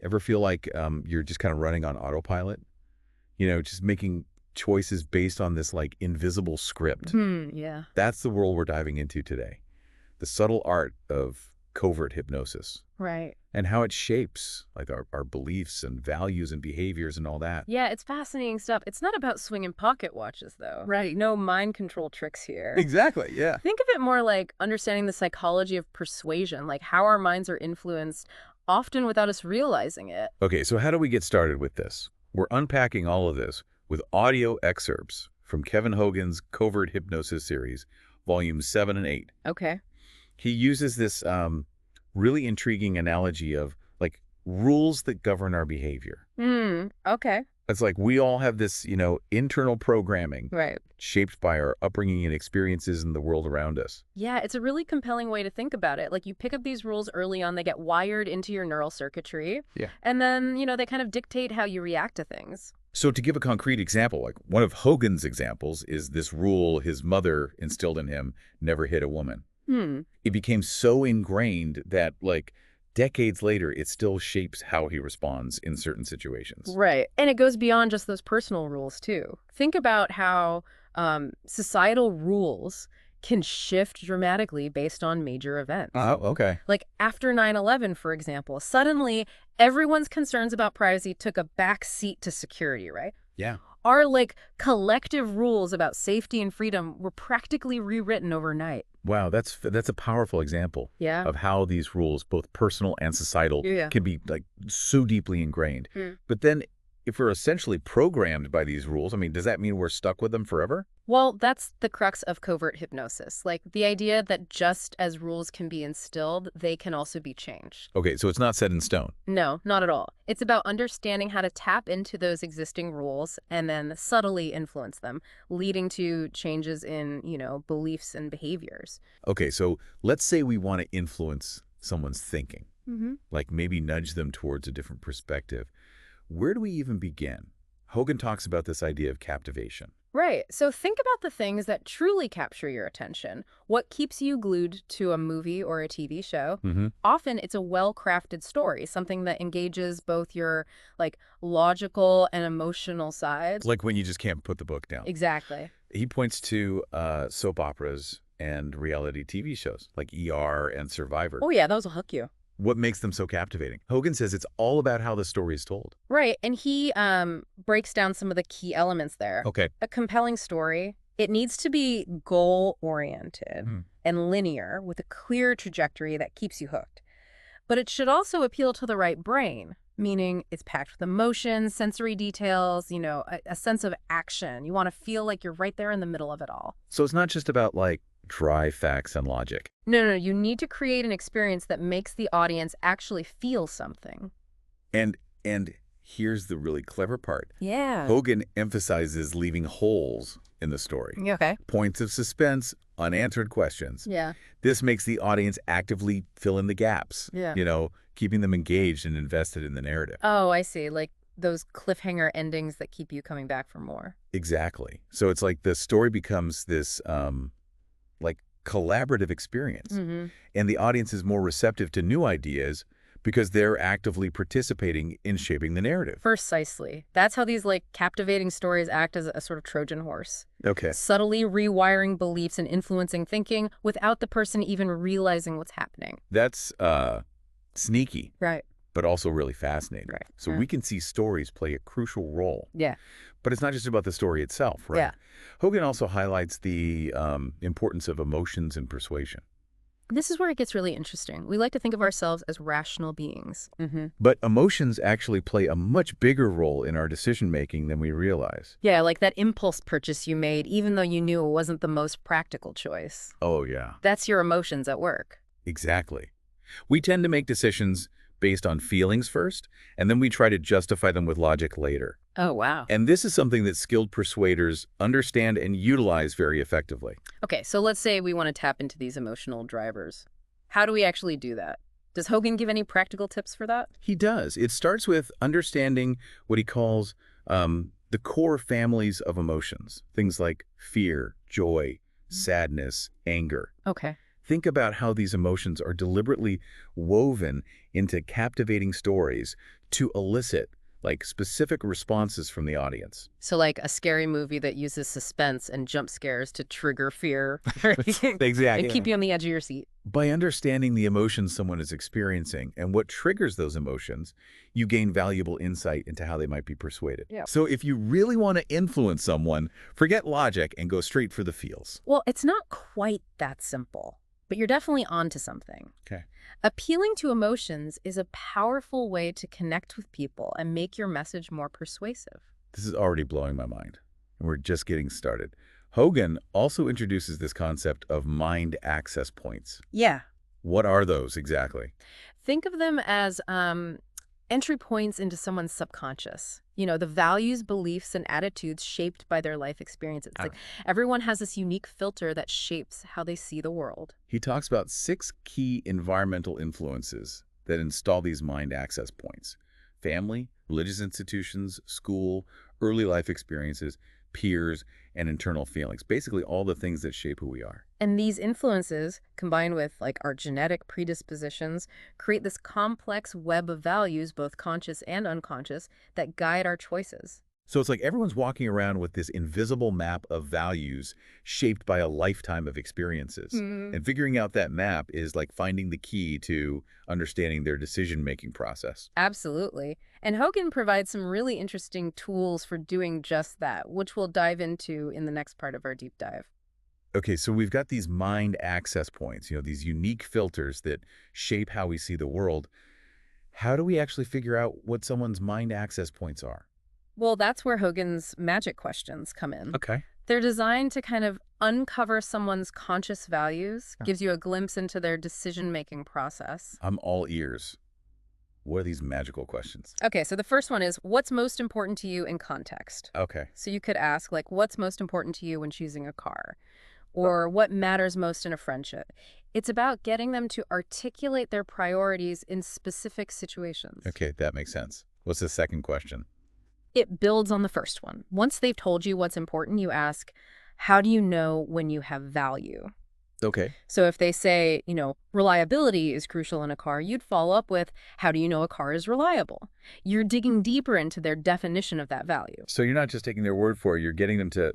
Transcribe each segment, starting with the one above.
Ever feel like you're just kind of running on autopilot? Just making choices based on this like invisible script. Yeah. That's the world we're diving into today. The subtle art of covert hypnosis Right. and how it shapes like our beliefs and values and behaviors and all that. Yeah, it's fascinating stuff. It's not about swinging pocket watches, though. Right. No mind control tricks here. Exactly, yeah. Think of it more like understanding the psychology of persuasion, like how our minds are influenced, often without us realizing it. Okay, so how do we get started with this? We're unpacking all of this with audio excerpts from Kevin Hogan's Covert Hypnosis series, volumes 7 and 8. Okay. He uses this really intriguing analogy of like rules that govern our behavior. Okay. It's like we all have this, internal programming Right. shaped by our upbringing and experiences in the world around us. Yeah, it's a really compelling way to think about it. Like you pick up these rules early on, they get wired into your neural circuitry. Yeah. And then, they kind of dictate how you react to things. So to give a concrete example, like one of Hogan's examples is this rule his mother instilled in him, never hit a woman. It became so ingrained that like decades later, it still shapes how he responds in certain situations. Right. And it goes beyond just those personal rules, too. Think about how societal rules can shift dramatically based on major events. Oh, okay. Like after 9/11, for example, suddenly everyone's concerns about privacy took a back seat to security, right? Yeah. Our collective rules about safety and freedom were practically rewritten overnight. Wow, that's a powerful example Yeah. of how these rules, both personal and societal, Yeah. can be like so deeply ingrained. But then if we're essentially programmed by these rules, I mean, does that mean we're stuck with them forever? Well, that's the crux of covert hypnosis. Like the idea that just as rules can be instilled, they can also be changed. Okay, so it's not set in stone. No, not at all. It's about understanding how to tap into those existing rules and then subtly influence them, leading to changes in, beliefs and behaviors. Okay, so let's say we want to influence someone's thinking, like maybe nudge them towards a different perspective. Where do we even begin? Hogan talks about this idea of captivation. Right. So think about the things that truly capture your attention. What keeps you glued to a movie or a TV show? Often it's a well-crafted story, something that engages both your logical and emotional sides. Like when you just can't put the book down. Exactly. He points to soap operas and reality TV shows like ER and Survivor. Oh yeah, those will hook you. What makes them so captivating? Hogan says it's all about how the story is told. Right. And he breaks down some of the key elements there. Okay. A compelling story, it needs to be goal-oriented and linear with a clear trajectory that keeps you hooked. But it should also appeal to the right brain, meaning it's packed with emotions, sensory details, a sense of action. You want to feel like you're right there in the middle of it all. So it's not just about like dry facts and logic. No, you need to create an experience that makes the audience actually feel something. And here's the really clever part. Yeah. Hogan emphasizes leaving holes in the story. Okay. Points of suspense, unanswered questions. Yeah. This makes the audience actively fill in the gaps. Yeah. Keeping them engaged and invested in the narrative. Oh, I see. Like those cliffhanger endings that keep you coming back for more. Exactly. So it's like the story becomes this collaborative experience. And the audience is more receptive to new ideas because they're actively participating in shaping the narrative. Precisely. That's how these captivating stories act as a sort of Trojan horse. Okay. Subtly rewiring beliefs and influencing thinking without the person even realizing what's happening. That's sneaky. Right. But also really fascinating. Right. So we can see stories play a crucial role. Yeah. But it's not just about the story itself, right? Yeah. Hogan also highlights the importance of emotions and persuasion. This is where it gets really interesting. We like to think of ourselves as rational beings. But emotions actually play a much bigger role in our decision-making than we realize. Yeah, like that impulse purchase you made, even though you knew it wasn't the most practical choice. Oh, yeah. That's your emotions at work. Exactly. We tend to make decisions based on feelings first, and then we try to justify them with logic later. Oh, wow. And this is something that skilled persuaders understand and utilize very effectively. Okay, so let's say we want to tap into these emotional drivers. How do we actually do that? Does Hogan give any practical tips for that? He does. It starts with understanding what he calls the core families of emotions, things like fear, joy, sadness, anger. Okay. Think about how these emotions are deliberately woven into captivating stories to elicit like specific responses from the audience. So like a scary movie that uses suspense and jump scares to trigger fear, right? Exactly. And keep you on the edge of your seat. By understanding the emotions someone is experiencing and what triggers those emotions, you gain valuable insight into how they might be persuaded. Yeah. So if you really want to influence someone, forget logic and go straight for the feels. Well, it's not quite that simple, but you're definitely onto something. Okay. Appealing to emotions is a powerful way to connect with people and make your message more persuasive. This is already blowing my mind, and we're just getting started. Hogan also introduces this concept of mind access points. Yeah. What are those exactly? Think of them as entry points into someone's subconscious. You know, the values, beliefs, and attitudes shaped by their life experiences. Like everyone has this unique filter that shapes how they see the world. He talks about 6 key environmental influences that install these mind access points: family, religious institutions, school, early life experiences, peers, and internal feelings. Basically all the things that shape who we are. And these influences, combined with like our genetic predispositions, create this complex web of values, both conscious and unconscious, that guide our choices. So it's like everyone's walking around with this invisible map of values shaped by a lifetime of experiences. And figuring out that map is like finding the key to understanding their decision-making process. Absolutely. And Hogan provides some really interesting tools for doing just that, which we'll dive into in the next part of our deep dive. Okay, so we've got these mind access points, these unique filters that shape how we see the world. How do we actually figure out what someone's mind access points are? Well, that's where Hogan's magic questions come in. Okay. They're designed to kind of uncover someone's conscious values, gives you a glimpse into their decision-making process. I'm all ears. What are these magical questions? Okay, so the first one is, what's most important to you in context? Okay. So you could ask, like, what's most important to you when choosing a car? Or what matters most in a friendship? It's about getting them to articulate their priorities in specific situations. Okay, that makes sense. What's the second question? It builds on the first one. Once they've told you what's important, you ask, how do you know when you have value? Okay. So if they say, reliability is crucial in a car, you'd follow up with, how do you know a car is reliable? You're digging deeper into their definition of that value. So you're not just taking their word for it, you're getting them to,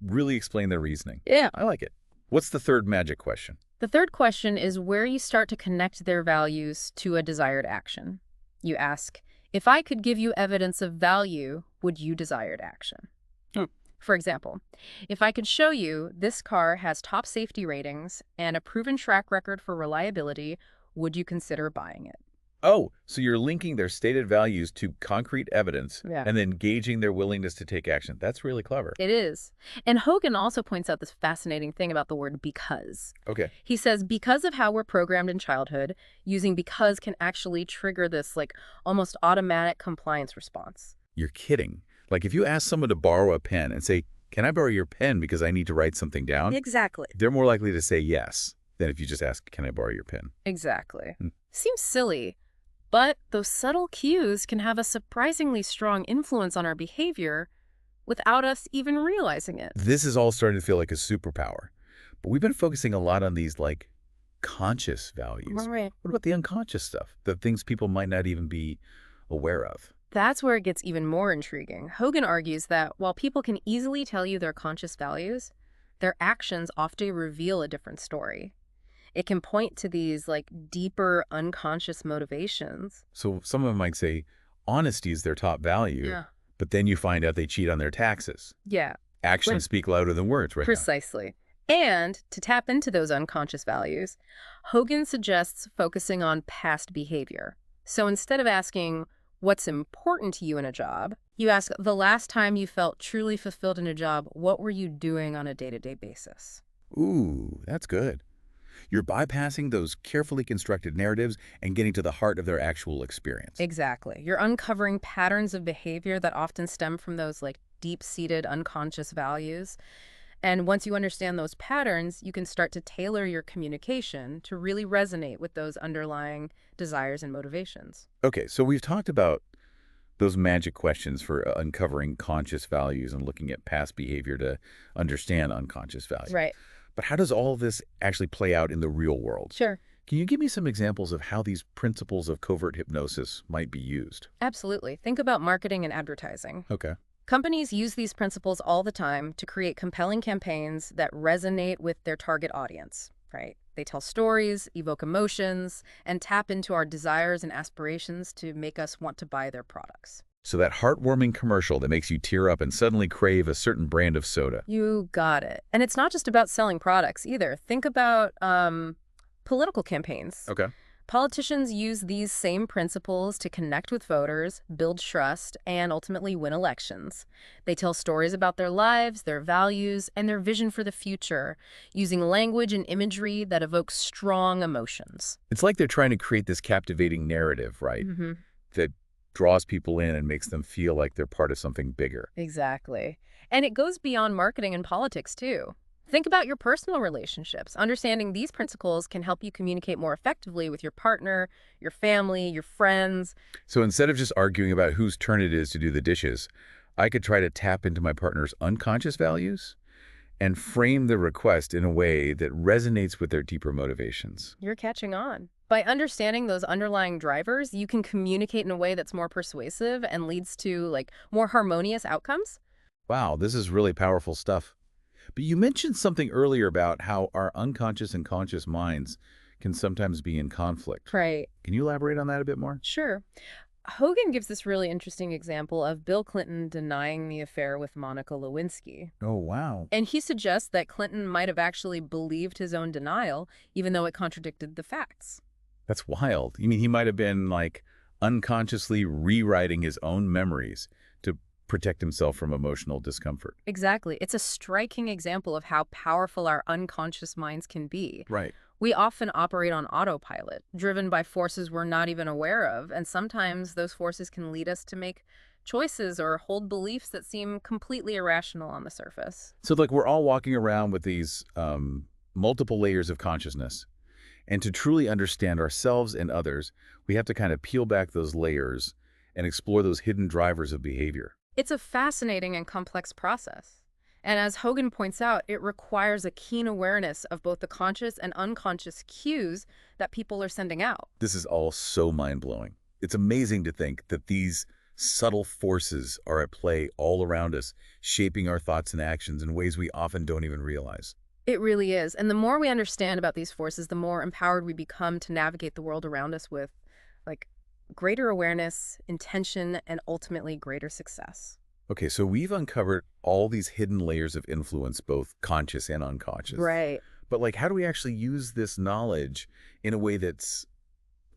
really explain their reasoning. Yeah. I like it. What's the third magic question? The third question is where you start to connect their values to a desired action. You ask, if I could give you evidence of value, would you desired action? For example, if I could show you this car has top safety ratings and a proven track record for reliability, would you consider buying it? Oh, so you're linking their stated values to concrete evidence and then gauging their willingness to take action. That's really clever. It is. And Hogan also points out this fascinating thing about the word because. Okay. He says because of how we're programmed in childhood, using because can actually trigger this almost automatic compliance response. You're kidding. Like if you ask someone to borrow a pen and say, can I borrow your pen because I need to write something down? Exactly. They're more likely to say yes than if you just ask, can I borrow your pen? Exactly. Seems silly. But those subtle cues can have a surprisingly strong influence on our behavior without us even realizing it. This is all starting to feel like a superpower. But we've been focusing a lot on these, conscious values. Right. What about the unconscious stuff? The things people might not even be aware of? That's where it gets even more intriguing. Hogan argues that while people can easily tell you their conscious values, their actions often reveal a different story. It can point to these deeper unconscious motivations. So someone might say honesty is their top value, but then you find out they cheat on their taxes. Yeah. Actions speak louder than words, right? Precisely. And to tap into those unconscious values, Hogan suggests focusing on past behavior. So instead of asking what's important to you in a job, you ask the last time you felt truly fulfilled in a job, what were you doing on a day-to-day basis? Ooh, that's good. You're bypassing those carefully constructed narratives and getting to the heart of their actual experience. Exactly. You're uncovering patterns of behavior that often stem from those deep-seated unconscious values. And once you understand those patterns, you can start to tailor your communication to really resonate with those underlying desires and motivations. Okay, so we've talked about those magic questions for uncovering conscious values and looking at past behavior to understand unconscious values. Right. But how does all of this actually play out in the real world? Sure. Can you give me some examples of how these principles of covert hypnosis might be used? Absolutely. Think about marketing and advertising. Okay. Companies use these principles all the time to create compelling campaigns that resonate with their target audience, right? They tell stories, evoke emotions, and tap into our desires and aspirations to make us want to buy their products. So that heartwarming commercial that makes you tear up and suddenly crave a certain brand of soda. You got it. And it's not just about selling products either. Think about political campaigns. Okay. Politicians use these same principles to connect with voters, build trust, and ultimately win elections. They tell stories about their lives, their values, and their vision for the future, using language and imagery that evoke strong emotions. It's like they're trying to create this captivating narrative, right? Mm-hmm. That draws people in and makes them feel like they're part of something bigger. Exactly. And it goes beyond marketing and politics, too. Think about your personal relationships. Understanding these principles can help you communicate more effectively with your partner, your family, your friends. So instead of just arguing about whose turn it is to do the dishes, I could try to tap into my partner's unconscious values and frame the request in a way that resonates with their deeper motivations. You're catching on. By understanding those underlying drivers, you can communicate in a way that's more persuasive and leads to, more harmonious outcomes. Wow, this is really powerful stuff. But you mentioned something earlier about how our unconscious and conscious minds can sometimes be in conflict. Right. Can you elaborate on that a bit more? Sure. Hogan gives this really interesting example of Bill Clinton denying the affair with Monica Lewinsky. Oh, wow. And he suggests that Clinton might have actually believed his own denial, even though it contradicted the facts. That's wild. You mean he might have been, unconsciously rewriting his own memories to protect himself from emotional discomfort? Exactly. It's a striking example of how powerful our unconscious minds can be. Right. We often operate on autopilot, driven by forces we're not even aware of, and sometimes those forces can lead us to make choices or hold beliefs that seem completely irrational on the surface. So, we're all walking around with these multiple layers of consciousness. And to truly understand ourselves and others, we have to kind of peel back those layers and explore those hidden drivers of behavior. It's a fascinating and complex process. And as Hogan points out, it requires a keen awareness of both the conscious and unconscious cues that people are sending out. This is all so mind-blowing. It's amazing to think that these subtle forces are at play all around us, shaping our thoughts and actions in ways we often don't even realize. It really is. And the more we understand about these forces, the more empowered we become to navigate the world around us with, greater awareness, intention, and ultimately greater success. Okay, so we've uncovered all these hidden layers of influence, both conscious and unconscious. Right. But how do we actually use this knowledge in a way that's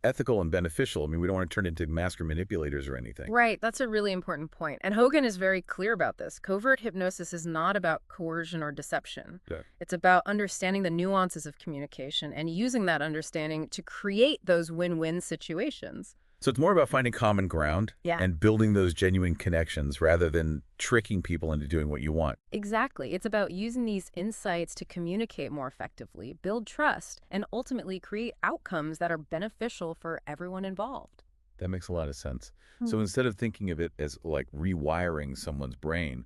ethical and beneficial? I mean, we don't want to turn into master manipulators or anything. Right. That's a really important point. And Hogan is very clear about this. Covert hypnosis is not about coercion or deception. Yeah. It's about understanding the nuances of communication and using that understanding to create those win-win situations. So it's more about finding common ground and building those genuine connections rather than tricking people into doing what you want. Exactly. It's about using these insights to communicate more effectively, build trust, and ultimately create outcomes that are beneficial for everyone involved. That makes a lot of sense. So instead of thinking of it as rewiring someone's brain,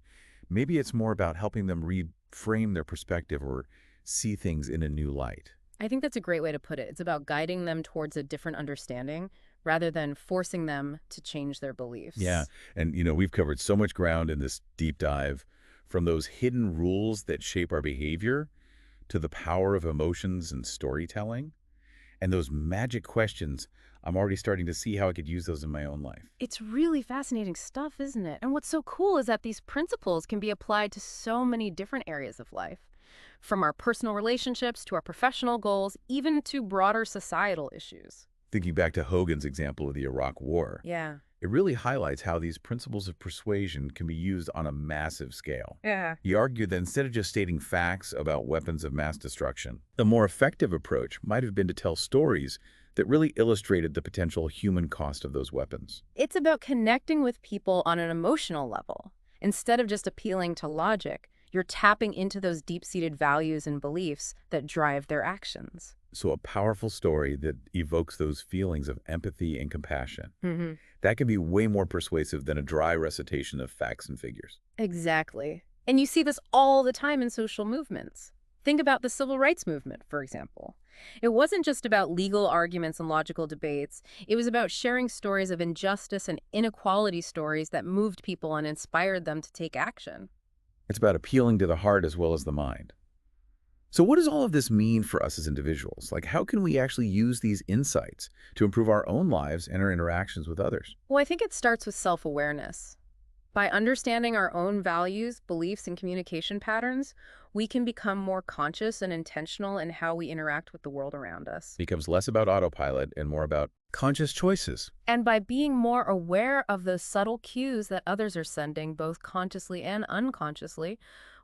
maybe it's more about helping them reframe their perspective or see things in a new light. I think that's a great way to put it. It's about guiding them towards a different understanding rather than forcing them to change their beliefs. Yeah. And, we've covered so much ground in this deep dive, from those hidden rules that shape our behavior to the power of emotions and storytelling. And those magic questions, I'm already starting to see how I could use those in my own life. It's really fascinating stuff, isn't it? And what's so cool is that these principles can be applied to so many different areas of life. From our personal relationships to our professional goals, even to broader societal issues. Thinking back to Hogan's example of the Iraq War, Yeah. it really highlights how these principles of persuasion can be used on a massive scale. Yeah. He argued that instead of just stating facts about weapons of mass destruction, a more effective approach might have been to tell stories that really illustrated the potential human cost of those weapons. It's about connecting with people on an emotional level. Instead of just appealing to logic, you're tapping into those deep-seated values and beliefs that drive their actions. So a powerful story that evokes those feelings of empathy and compassion. Mm-hmm. That can be way more persuasive than a dry recitation of facts and figures. Exactly. And you see this all the time in social movements. Think about the civil rights movement, for example. It wasn't just about legal arguments and logical debates. It was about sharing stories of injustice and inequality, stories that moved people and inspired them to take action. It's about appealing to the heart as well as the mind. So what does all of this mean for us as individuals? Like, how can we actually use these insights to improve our own lives and our interactions with others? Well, I think it starts with self-awareness. By understanding our own values, beliefs, and communication patterns, we can become more conscious and intentional in how we interact with the world around us. Becomes less about autopilot and more about conscious choices. And by being more aware of those subtle cues that others are sending, both consciously and unconsciously,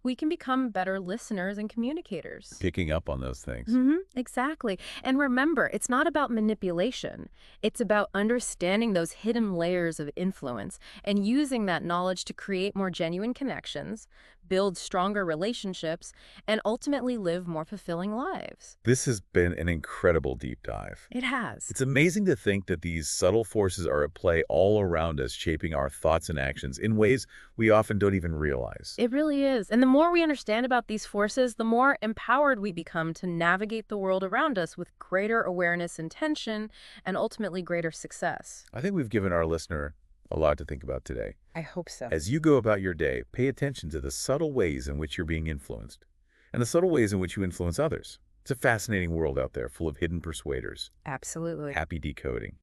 we can become better listeners and communicators. Picking up on those things. Exactly. And remember, it's not about manipulation. It's about understanding those hidden layers of influence and using that knowledge to create more genuine connections, build stronger relationships, and ultimately live more fulfilling lives. This has been an incredible deep dive. It has. It's amazing to think that these subtle forces are at play all around us, shaping our thoughts and actions in ways we often don't even realize. It really is. And the more we understand about these forces, the more empowered we become to navigate the world around us with greater awareness, intention, and ultimately greater success. I think we've given our listener a lot to think about today. I hope so. As you go about your day, pay attention to the subtle ways in which you're being influenced and the subtle ways in which you influence others. It's a fascinating world out there full of hidden persuaders. Absolutely. Happy decoding.